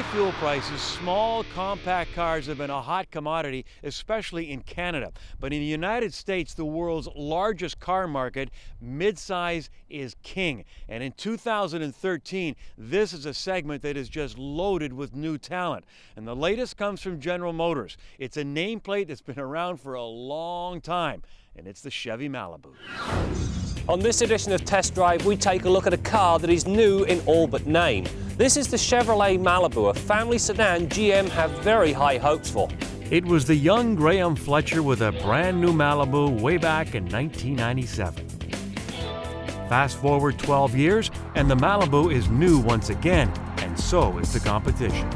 high fuel prices, small, compact cars have been a hot commodity, especially in Canada. But in the United States, the world's largest car market, midsize is king. And in 2013, this is a segment that is just loaded with new talent. And the latest comes from General Motors. It's a nameplate that's been around for a long time, and it's the Chevy Malibu. On this edition of Test Drive, we take a look at a car that is new in all but name. This is the Chevrolet Malibu, a family sedan GM have very high hopes for. It was the young Graham Fletcher with a brand new Malibu way back in 1997. Fast forward 12 years, and the Malibu is new once again, and so is the competition.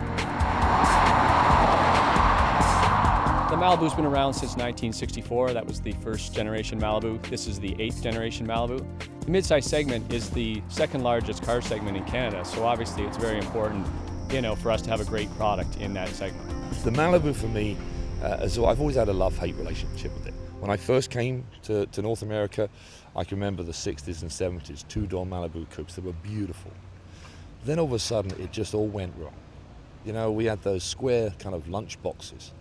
The Malibu's been around since 1964. That was the first generation Malibu. This is the 8th generation Malibu. The midsize segment is the second largest car segment in Canada, so obviously it's very important, for us to have a great product in that segment. The Malibu for me, I've always had a love-hate relationship with it. When I first came to North America, I can remember the 60s and 70s, two-door Malibu Coupes. They were beautiful. Then all of a sudden, it just all went wrong. We had those square kind of lunch boxes.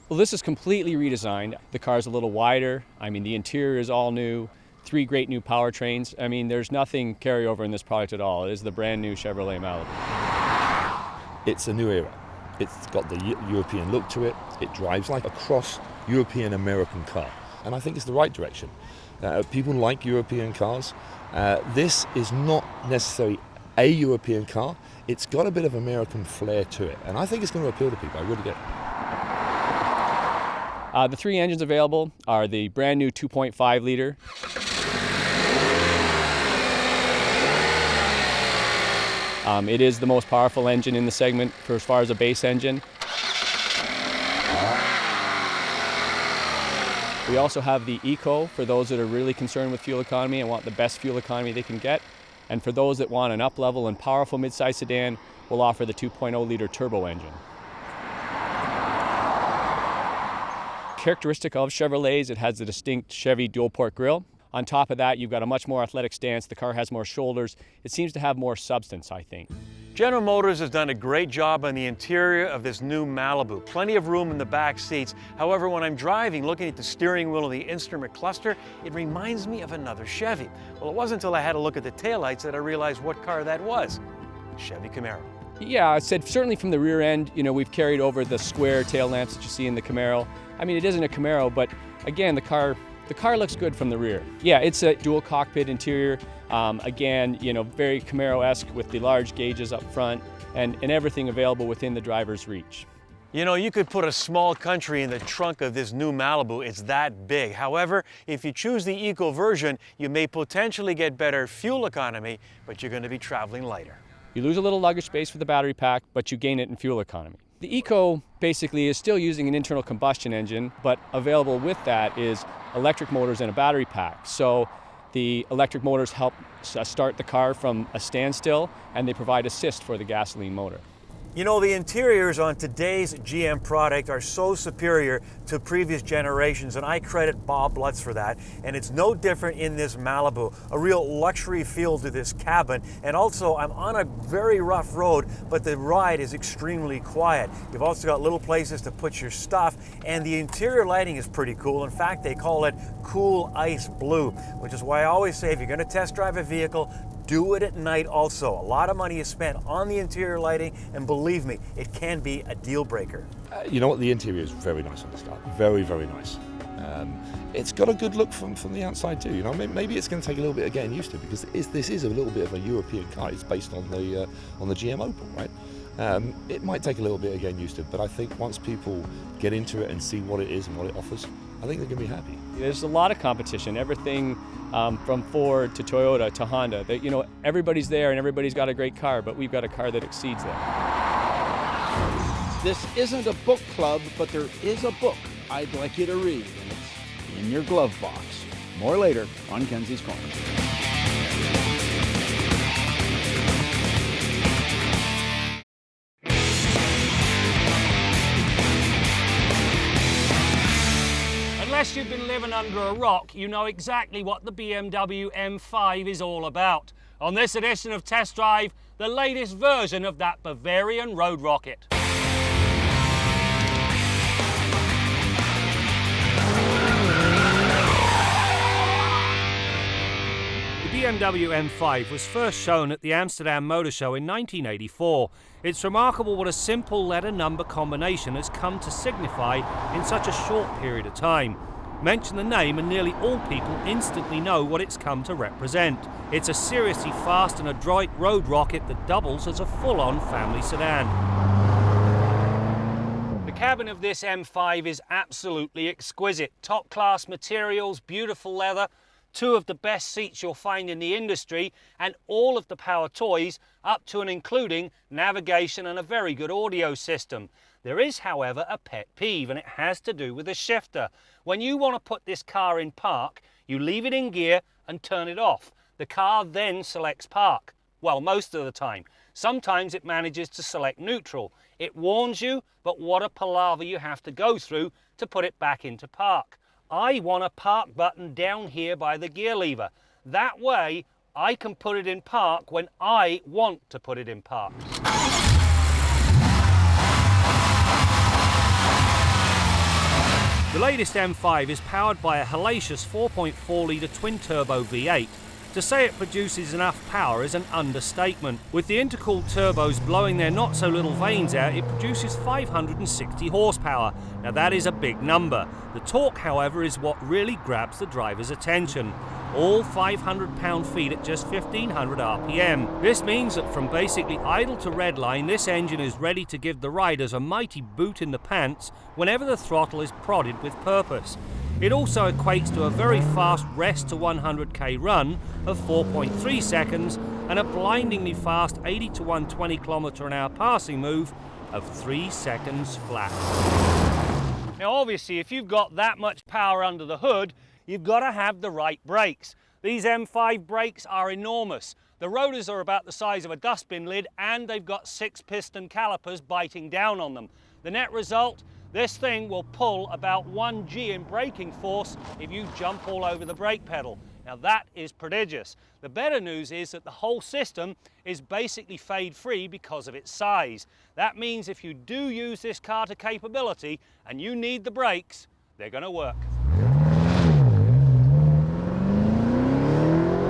Well, this is completely redesigned. The car's a little wider. The interior is all new. 3 great new powertrains. There's nothing carryover in this product at all. It is the brand new Chevrolet Malibu. It's a new era. It's got the European look to it. It drives like a cross-European American car. And I think it's the right direction. People like European cars. This is not necessarily a European car. It's got a bit of American flair to it. And I think it's going to appeal to people. I really do. The 3 engines available are the brand new 2.5 liter. It is the most powerful engine in the segment for as far as a base engine. We also have the Eco for those that are really concerned with fuel economy and want the best fuel economy they can get. And for those that want an up-level and powerful midsize sedan, we'll offer the 2.0 liter turbo engine. Characteristic of Chevrolets, it has the distinct Chevy dual-port grille. On top of that, you've got a much more athletic stance. The car has more shoulders. It seems to have more substance, I think. General Motors has done a great job on the interior of this new Malibu. Plenty of room in the back seats. However, when I'm driving, looking at the steering wheel and the instrument cluster, it reminds me of another Chevy. Well, it wasn't until I had a look at the taillights that I realized what car that was. Chevy Camaro. Yeah, I said certainly from the rear end, we've carried over the square tail lamps that you see in the Camaro. It isn't a Camaro, but again, the car looks good from the rear. Yeah, it's a dual cockpit interior. Again, very Camaro-esque with the large gauges up front and everything available within the driver's reach. You could put a small country in the trunk of this new Malibu. It's that big. However, if you choose the Eco version, you may potentially get better fuel economy, but you're going to be traveling lighter. You lose a little luggage space for the battery pack, but you gain it in fuel economy. The Eco basically is still using an internal combustion engine, but available with that is electric motors and a battery pack. So the electric motors help start the car from a standstill, and they provide assist for the gasoline motor. The interiors on today's GM product are so superior to previous generations, and I credit Bob Lutz for that. And it's no different in this Malibu. A real luxury feel to this cabin. And also, I'm on a very rough road, but the ride is extremely quiet. You've also got little places to put your stuff, and the interior lighting is pretty cool. In fact, they call it cool ice blue, which is why I always say if you're going to test drive a vehicle, do it at night also. A lot of money is spent on the interior lighting, and believe me, it can be a deal breaker. You know what? The interior is very nice on this car. Very, very nice. It's got a good look from the outside too. Maybe it's going to take a little bit of getting used to, because this is a little bit of a European car. It's based on the GM Opel, right? It might take a little bit of getting used to, but I think once people get into it and see what it is and what it offers, I think they're going to be happy. There's a lot of competition. Everything from Ford to Toyota to Honda. Everybody's there and everybody's got a great car, but we've got a car that exceeds that. This isn't a book club, but there is a book I'd like you to read, and it's in your glove box. More later on Kenzie's Corner. Unless you've been living under a rock, you know exactly what the BMW M5 is all about. On this edition of Test Drive, the latest version of that Bavarian road rocket. The BMW M5 was first shown at the Amsterdam Motor Show in 1984. It's remarkable what a simple letter number combination has come to signify in such a short period of time. Mention the name and nearly all people instantly know what it's come to represent. It's a seriously fast and adroit road rocket that doubles as a full-on family sedan. The cabin of this M5 is absolutely exquisite. Top-class materials, beautiful leather, two of the best seats you'll find in the industry, and all of the power toys up to and including navigation and a very good audio system. There is, however, a pet peeve, and it has to do with the shifter. When you want to put this car in park, you leave it in gear and turn it off. The car then selects park. Well, most of the time. Sometimes it manages to select neutral. It warns you, but what a palaver you have to go through to put it back into park. I want a park button down here by the gear lever. That way, I can put it in park when I want to put it in park. The latest M5 is powered by a hellacious 4.4-litre twin-turbo V8. To say it produces enough power is an understatement. With the intercooled turbos blowing their not-so-little vanes out, it produces 560 horsepower. Now that is a big number. The torque, however, is what really grabs the driver's attention. All 500 pound-feet at just 1500 RPM. This means that from basically idle to redline, this engine is ready to give the riders a mighty boot in the pants whenever the throttle is prodded with purpose. It also equates to a very fast rest to 100k run of 4.3 seconds and a blindingly fast 80 to 120 km/h passing move of 3 seconds flat. Now obviously, if you've got that much power under the hood, you've got to have the right brakes. These M5 brakes are enormous. The rotors are about the size of a dustbin lid and they've got 6 piston calipers biting down on them. The net result? This thing will pull about 1 G in braking force if you jump all over the brake pedal. Now that is prodigious. The better news is that the whole system is basically fade-free because of its size. That means if you do use this car to capability and you need the brakes, they're going to work.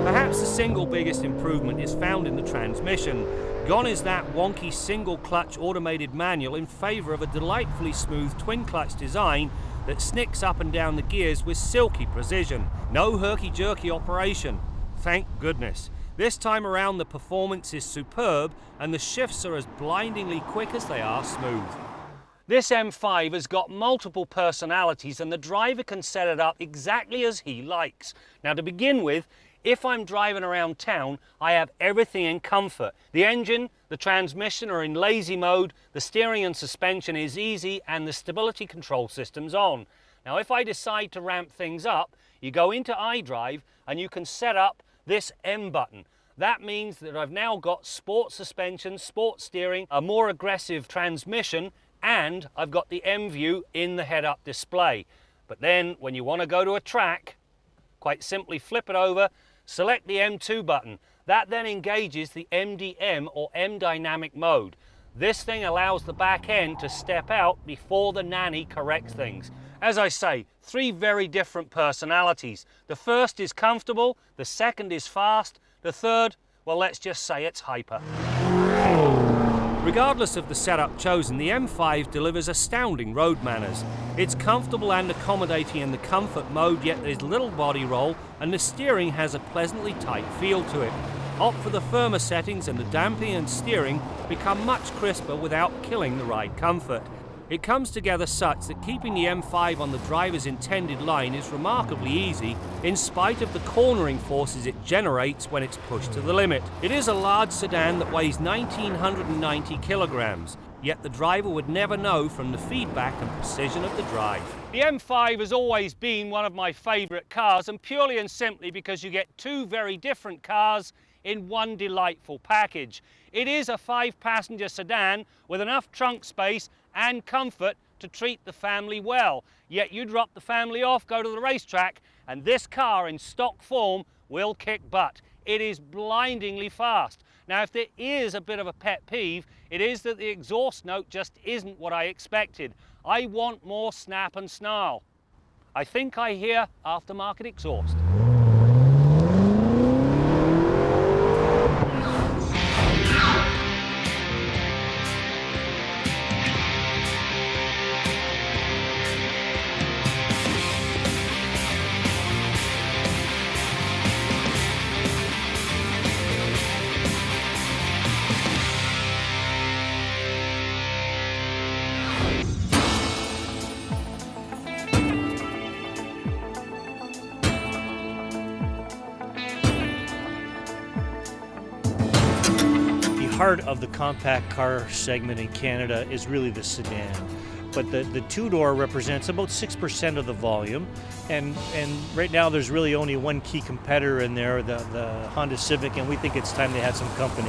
Perhaps the single biggest improvement is found in the transmission. Gone is that wonky single-clutch automated manual in favour of a delightfully smooth twin-clutch design that snicks up and down the gears with silky precision. No herky-jerky operation. Thank goodness. This time around the performance is superb and the shifts are as blindingly quick as they are smooth. This M5 has got multiple personalities and the driver can set it up exactly as he likes. Now to begin with, if I'm driving around town, I have everything in comfort. The engine, the transmission are in lazy mode, the steering and suspension is easy, and the stability control system's on. Now, if I decide to ramp things up, you go into iDrive and you can set up this M button. That means that I've now got sport suspension, sport steering, a more aggressive transmission, and I've got the M view in the head-up display. But then, when you want to go to a track, quite simply flip it over, select the M2 button. That then engages the MDM or M dynamic mode. This thing allows the back end to step out before the nanny corrects things. As I say, 3 very different personalities. The first is comfortable, the second is fast, the third, well, let's just say it's hyper. Regardless of the setup chosen, the M5 delivers astounding road manners. It's comfortable and accommodating in the comfort mode, yet there's little body roll and the steering has a pleasantly tight feel to it. Opt for the firmer settings and the damping and steering become much crisper without killing the ride comfort. It comes together such that keeping the M5 on the driver's intended line is remarkably easy in spite of the cornering forces it generates when it's pushed to the limit. It is a large sedan that weighs 1,990 kilograms, yet the driver would never know from the feedback and precision of the drive. The M5 has always been one of my favourite cars, and purely and simply because you get 2 very different cars in one delightful package. It is a 5-passenger sedan with enough trunk space and comfort to treat the family well. Yet you drop the family off, go to the racetrack, and this car in stock form will kick butt. it is blindingly fast. Now, if there is a bit of a pet peeve, it is that the exhaust note just isn't what I expected. I want more snap and snarl. I think I hear aftermarket exhaust. Heart of the compact car segment in Canada is really the sedan, but the two-door represents about 6% of the volume, and right now there's really only one key competitor in there, the Honda Civic, and we think it's time they had some company.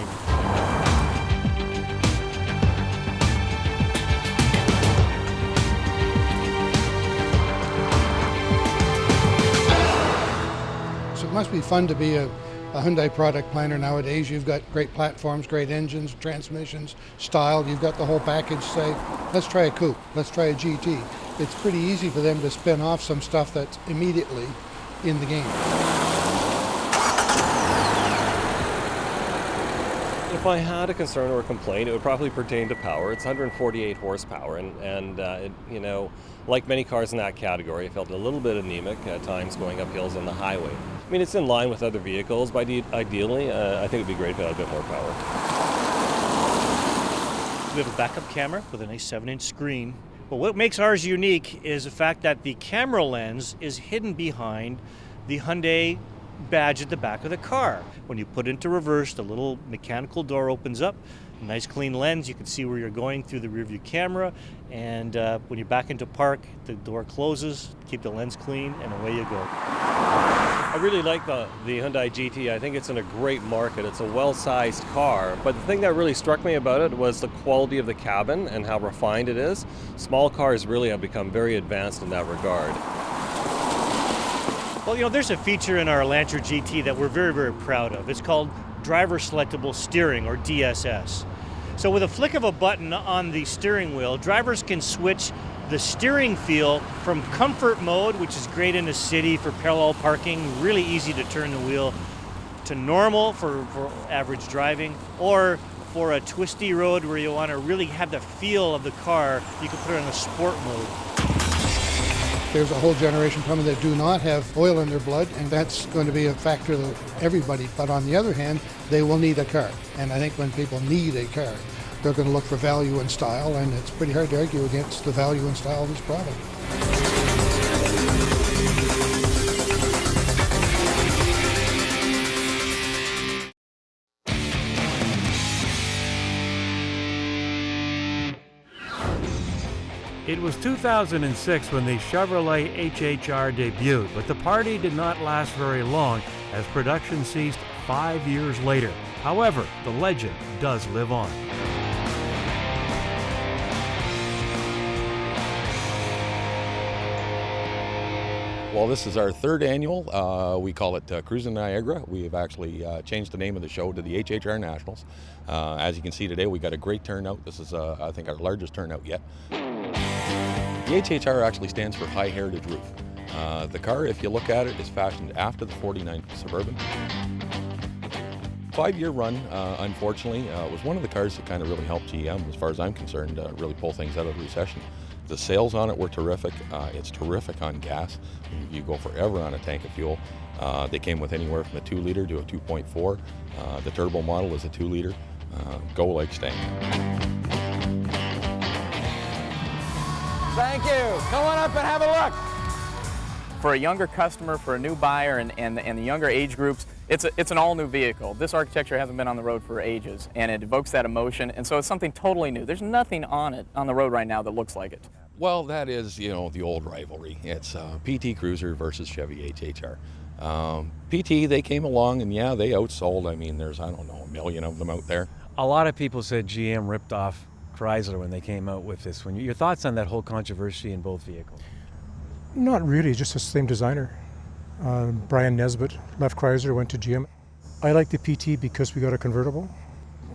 So it must be fun to be a Hyundai product planner nowadays. You've got great platforms, great engines, transmissions, style. You've got the whole package. Say, let's try a Coupe, let's try a GT. It's pretty easy for them to spin off some stuff that's immediately in the game. If I had a concern or a complaint, it would probably pertain to power. It's 148 horsepower, and you know, like many cars in that category, I felt a little bit anemic at times going up hills on the highway. I mean, it's in line with other vehicles, but ideally, I think it'd be great if it had a bit more power. We have a backup camera with a nice 7-inch screen. But what makes ours unique is the fact that the camera lens is hidden behind the Hyundai badge at the back of the car. When you put it into reverse, the little mechanical door opens up. A nice clean lens, you can see where you're going through the rear view camera, and when you're back into park, the door closes, keep the lens clean, and away you go. I really like the Hyundai GT. I think it's in a great market. It's a well-sized car, but the thing that really struck me about it was the quality of the cabin and how refined it is. Small cars really have become very advanced in that regard. Well, you know, there's a feature in our Elantra GT that we're very, very proud of. It's called Driver Selectable Steering, or DSS. So with a flick of a button on the steering wheel, drivers can switch the steering feel from comfort mode, which is great in the city for parallel parking, really easy to turn the wheel, to normal for average driving, or for a twisty road where you want to really have the feel of the car, you can put it on a sport mode. There's a whole generation coming that do not have oil in their blood, and that's going to be a factor of everybody. But on the other hand, they will need a car. And I think when people need a car, they're going to look for value and style, and it's pretty hard to argue against the value and style of this product. It was 2006 when the Chevrolet HHR debuted, but the party did not last very long as production ceased 5 years later. However, the legend does live on. Well, this is our third annual. We call it Cruising Niagara. We've actually changed the name of the show to the HHR Nationals. As you can see today, we got a great turnout. This is, I think, our largest turnout yet. The HHR actually stands for High Heritage Roof. The car, if you look at it, is fashioned after the 49 Suburban. 5-year run, unfortunately, was one of the cars that kind of really helped GM, as far as I'm concerned, really pull things out of the recession. The sales on it were terrific. It's terrific on gas. You go forever on a tank of fuel. They came with anywhere from a 2-liter to a 2.4. The turbo model is a 2-liter. Go like staying. Thank you. Come on up and have a look. For a younger customer, for a new buyer, and the younger age groups, it's an all-new vehicle. This architecture hasn't been on the road for ages, and it evokes that emotion, and so it's something totally new. There's nothing on it on the road right now that looks like it. Well, that is, you know, the old rivalry. It's PT Cruiser versus Chevy HHR. PT, they came along, and yeah, they outsold. I mean, there's, I don't know, 1 million of them out there. A lot of people said GM ripped off Chrysler when they came out with this one. Your thoughts on that whole controversy in both vehicles? Not really, just the same designer. Brian Nesbitt left Chrysler, went to GM. I like the PT because we got a convertible.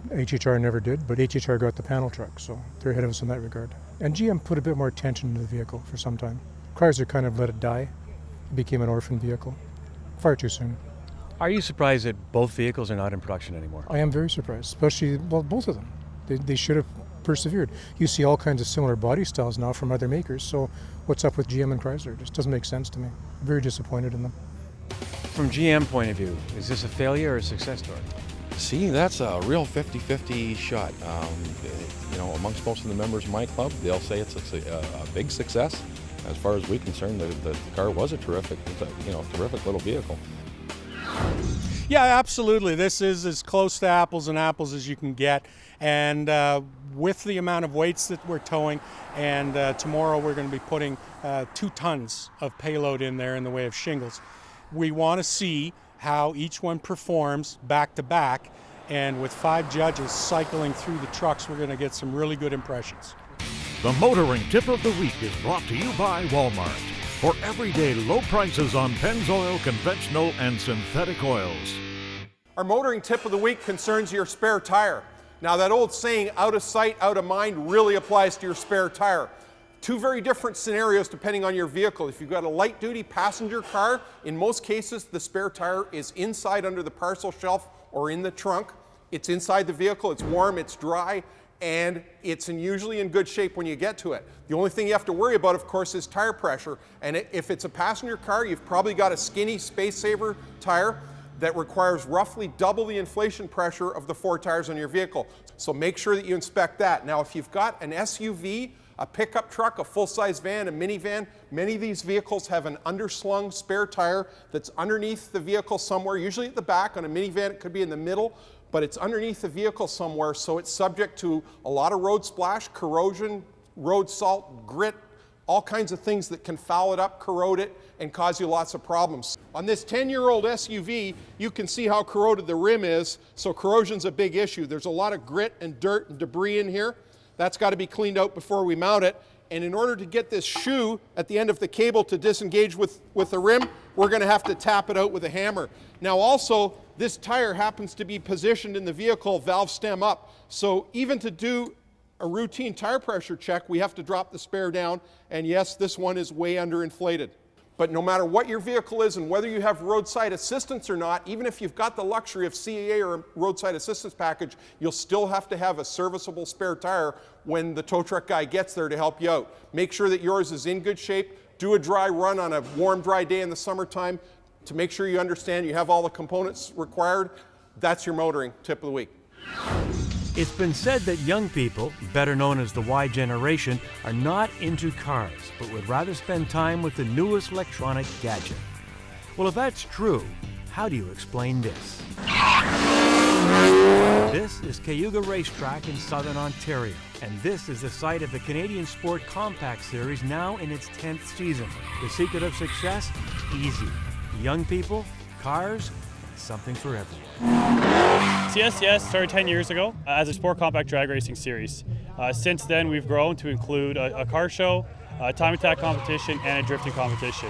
HHR never did, but HHR got the panel truck, so they're ahead of us in that regard. And GM put a bit more attention into the vehicle for some time. Chrysler kind of let it die. It became an orphan vehicle. Far too soon. Are you surprised that both vehicles are not in production anymore? I am very surprised, especially, well, both of them. They should have persevered. You see all kinds of similar body styles now from other makers, so what's up with GM and Chrysler? It just doesn't make sense to me. I'm very disappointed in them. From GM point of view, is this a failure or a success story? See, that's a real 50-50 shot. Amongst most of the members of my club, they'll say it's a big success. As far as we're concerned, the car was a terrific little vehicle. Yeah, absolutely. This is as close to apples and apples as you can get. And with the amount of weights that we're towing, and tomorrow we're going to be putting 2 tons of payload in there in the way of shingles. We want to see how each one performs back to back, and with 5 judges cycling through the trucks, we're going to get some really good impressions. The Motoring Tip of the Week is brought to you by Walmart. For everyday low prices on Pennzoil, conventional, and synthetic oils. Our Motoring Tip of the Week concerns your spare tire. Now, that old saying, out of sight, out of mind, really applies to your spare tire. 2 very different scenarios depending on your vehicle. If you've got a light-duty passenger car, in most cases the spare tire is inside under the parcel shelf or in the trunk. It's inside the vehicle, it's warm, it's dry, and it's usually in good shape when you get to it. The only thing you have to worry about, of course, is tire pressure. And if it's a passenger car, you've probably got a skinny Space Saver tire that requires roughly double the inflation pressure of the 4 tires on your vehicle. So make sure that you inspect that. Now, if you've got an SUV, a pickup truck, a full-size van, a minivan, many of these vehicles have an underslung spare tire that's underneath the vehicle somewhere, usually at the back. On a minivan, it could be in the middle, but it's underneath the vehicle somewhere, so it's subject to a lot of road splash, corrosion, road salt, grit, all kinds of things that can foul it up, corrode it, and cause you lots of problems. On this 10-year-old SUV, you can see how corroded the rim is, so corrosion's a big issue. There's a lot of grit and dirt and debris in here. That's got to be cleaned out before we mount it. And in order to get this shoe at the end of the cable to disengage with the rim, we're going to have to tap it out with a hammer. Now also, this tire happens to be positioned in the vehicle valve stem up. So even to do a routine tire pressure check, we have to drop the spare down. And yes, this one is way underinflated. But no matter what your vehicle is and whether you have roadside assistance or not, even if you've got the luxury of CAA or a roadside assistance package, you'll still have to have a serviceable spare tire when the tow truck guy gets there to help you out. Make sure that yours is in good shape. Do a dry run on a warm, dry day in the summertime to make sure you understand you have all the components required. That's your motoring tip of the week. It's been said that young people, better known as the Y generation, are not into cars, but would rather spend time with the newest electronic gadget. Well, if that's true, how do you explain this? This is Cayuga Racetrack in Southern Ontario, and this is the site of the Canadian Sport Compact Series, now in its 10th season. The secret of success? Easy. Young people, cars, something for everyone. CSCS started 10 years ago as a sport compact drag racing series. Since then, we've grown to include a car show, a time attack competition, and a drifting competition.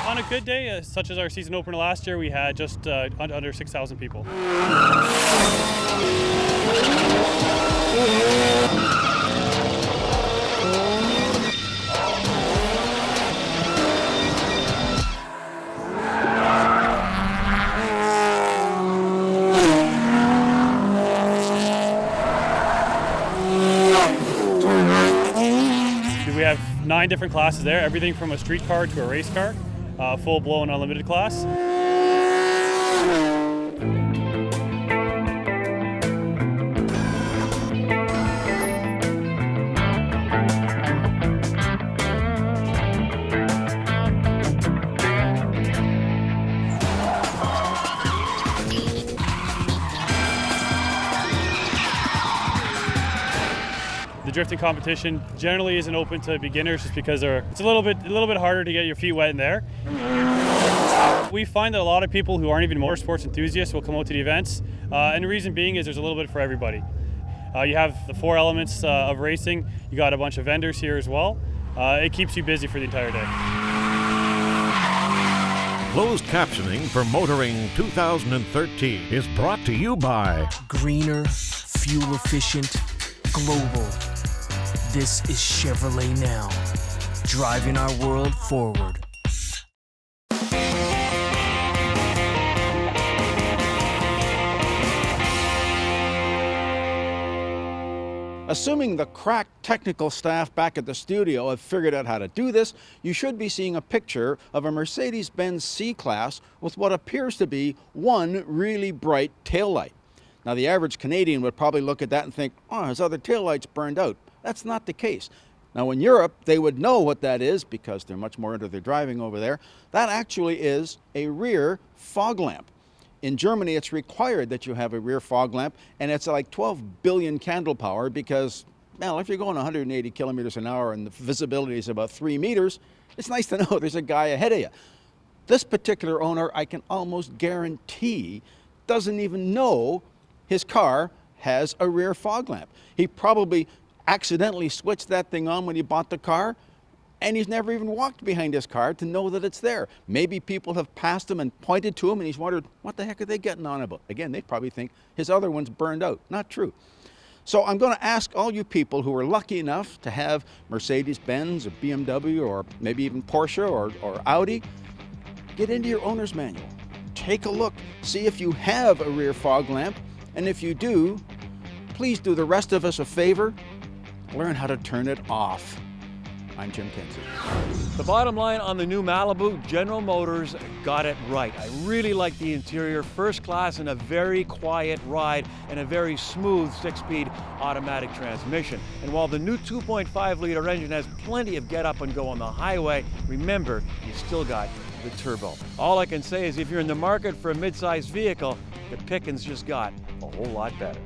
On a good day, such as our season opener last year, we had just under 6,000 people. We have 9 different classes there, everything from a street car to a race car, full-blown unlimited class. The drifting competition generally isn't open to beginners just because it's a little bit harder to get your feet wet in there. We find that a lot of people who aren't even motorsports enthusiasts will come out to the events, and the reason being is there's a little bit for everybody. You have the 4 elements of racing. You got a bunch of vendors here as well. It keeps you busy for the entire day. Closed captioning for Motoring 2013 is brought to you by Greener, fuel efficient, global. This is Chevrolet Now, driving our world forward. Assuming the crack technical staff back at the studio have figured out how to do this, you should be seeing a picture of a Mercedes-Benz C-Class with what appears to be one really bright taillight. Now, the average Canadian would probably look at that and think, oh, his other taillight's burned out. That's not the case. Now, in Europe, they would know what that is because they're much more into their driving over there. That actually is a rear fog lamp. In Germany, it's required that you have a rear fog lamp, and it's like 12 billion candle power because, well, if you're going 180 kilometers an hour and the visibility is about 3 meters, it's nice to know there's a guy ahead of you. This particular owner, I can almost guarantee, doesn't even know his car has a rear fog lamp. He probably accidentally switched that thing on when he bought the car, and he's never even walked behind his car to know that it's there. Maybe people have passed him and pointed to him, and he's wondered, what the heck are they getting on about? Again, they probably think his other one's burned out. Not true. So I'm going to ask all you people who are lucky enough to have Mercedes-Benz or BMW or maybe even Porsche or Audi, get into your owner's manual. Take a look. See if you have a rear fog lamp, and if you do, please do the rest of us a favor. Learn how to turn it off. I'm Jim Kinsey. The bottom line on the new Malibu, General Motors got it right. I really like the interior, first class and a very quiet ride and a very smooth 6-speed automatic transmission. And while the new 2.5-liter engine has plenty of get up and go on the highway, remember, you still got the turbo. All I can say is if you're in the market for a mid-sized vehicle, the pickings just got a whole lot better.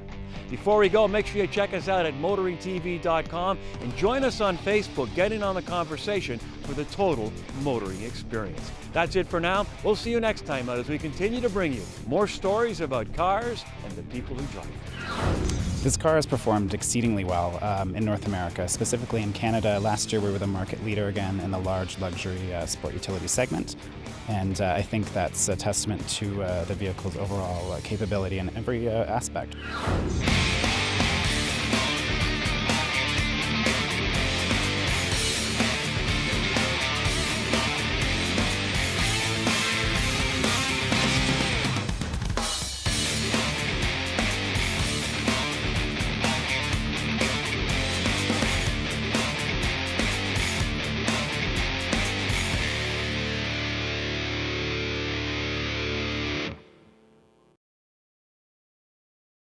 Before we go, make sure you check us out at motoringtv.com and join us on Facebook. Get in on the conversation for the total motoring experience. That's it for now. We'll see you next time as we continue to bring you more stories about cars and the people who drive them. This car has performed exceedingly well in North America, specifically in Canada. Last year we were the market leader again in the large luxury sport utility segment. And I think that's a testament to the vehicle's overall capability in every aspect.